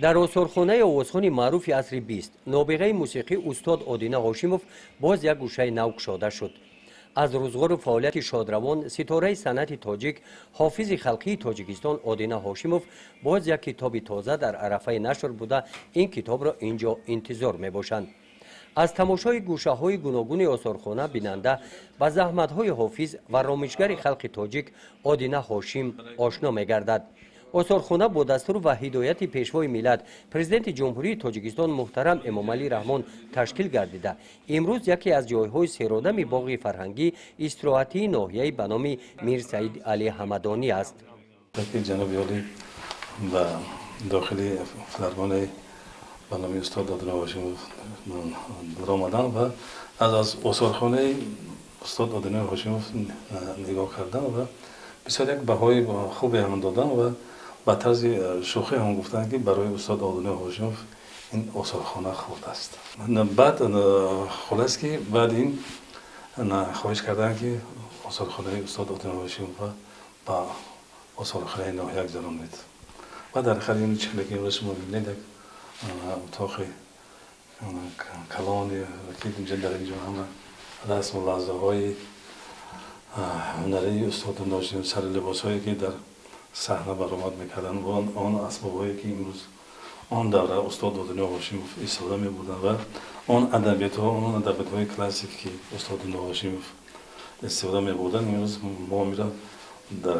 در آثارخانه آوازخوان معروف عصر 20 نابغه موسیقی استاد آدینه هاشموف باز یک گوشه نو گشاده شد. از روزگار فعالیت شادروان ستاره صنعت تاجیک حافظ خلقی تاجیکستان آدینه هاشموف باز یک کتاب تازه در عرفه نشر بوده. این کتاب را اینجا انتظار می باشند. از تماشای گوشه های گوناگون آثارخانه بیننده با زحمت های حافظ و رامشگر خلق تاجیک آدینه هاشم آشنا می گردد. آثارخانه با دستور و هدایت پیشوای ملت پرزیدنت جمهوری تاجیکستان محترم امامعلی رحمان تشکیل گردیده. امروز یکی از جایهای سیرادم باغ فرهنگی استراحتی ناحیه به نام میر سید علی حمدانی است. جناب عالی و داخلی فرمان برنامه استاد آدینه هاشموف در آمدن و از آثارخانه استاد آدینه هاشموف نگاه کردن و بسیار یک بهای خوبی هم دادن و با طرز شوخی هم گفتن که برای استاد آدینه هاشموف این آثارخانه خورد است. بعد خلاص که بعد این خواهش کردن که آثارخانه استاد آدینه هاشموف با آثارخانه ناحیه گذرانید. و در آخر این چهره که امروز شما می‌بینید اتاق کلان که اینجا در اینجا همه رسم و لحظه‌های هنری استاد هاشموف سر لباس‌هایی که در صحنه برآمد می‌کردن و آن اسباب‌هایی که امروز آن دوره استاد آدینه هاشموف استفاده می‌بردند و آن ادبیات‌های کلاسیک که استاد آدینه هاشموف استفاده می‌بردند امروز ما می‌رم در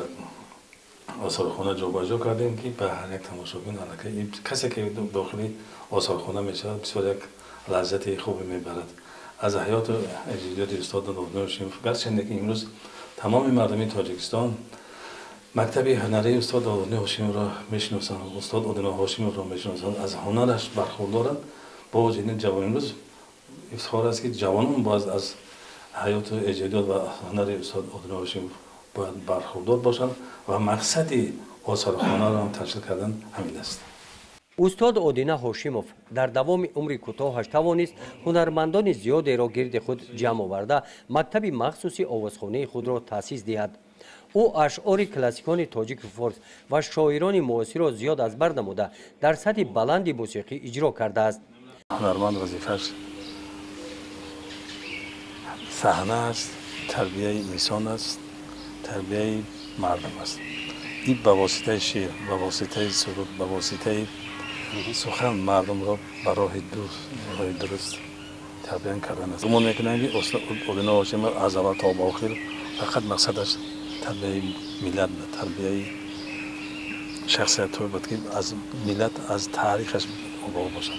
آثارخانه جابجا کردیم که به هر یک تماشاگر الکی کسی که داخلی آثارخانه میشه بسیار یک لذت خوبی میبرد از حیات اجادیات استاد آدینه هاشموف. گرچه که امروز تمام مردم تاجیکستان مکتب هنری استاد آدینه هاشموف را میشناسند، استاد آدینه هاشموف را میشناسند، از هنرش برخوردارند. با وجود جوان امروز افتخار است که جوانان باز از حیات اجادیات و هنر استاد آدینه هاشموف باید برخوردار باشند و مقصد آثارخانه را هم تشکیل کردن همین است. استاد آدینه هاشموف در دوام عمر کوتاهش توانست هنرمندان زیادی را گرد خود جمع آورده مکتب مخصوصی آوازخانه خود را تأسیس دهد. او اشعار کلاسیکان تاجیک و فارس و شاعران معاصر را زیاد از بر نموده در سطح بلند موسیقی اجرا کرده است. هنرمند وظیفه‌اش صحنه است، تربیت انسان است، تربیت مردم است. این به واسطه شعر، به واسطه سرود، به واسطه سخن مردم را به راه درست تربیت کردن است. گمان میکنم که استاد آدینه هاشموف از اول تا به آخر فقط مقصدش تربیت ملت و تربیت شخصیت بود که از ملت از تاریخش آگاه باشد.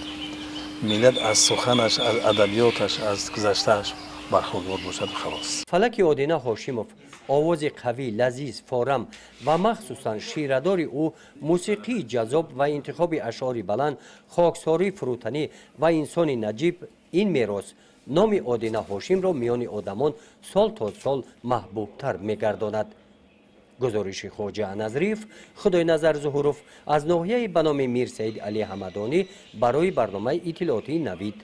ملت از سخنش، از ادبیاتش، از گذشتهش برخوردار باشد خلاص. فلک آدینه هاشموف آواز قوی، لذیذ، فارم و مخصوصا شیردار او، موسیقی جذاب و انتخاب اشعار بلند، خاکساری فروتنی و انسان نجیب، این میراث نام آدینه هاشم را میان آدمان سال تا سال محبوبتر میگرداند. گزارش خواجه نظریف، خدای نظر ظهوروف از ناحیه به نام میر سید علی حمدانی برای برنامه اطلاعاتی نوید.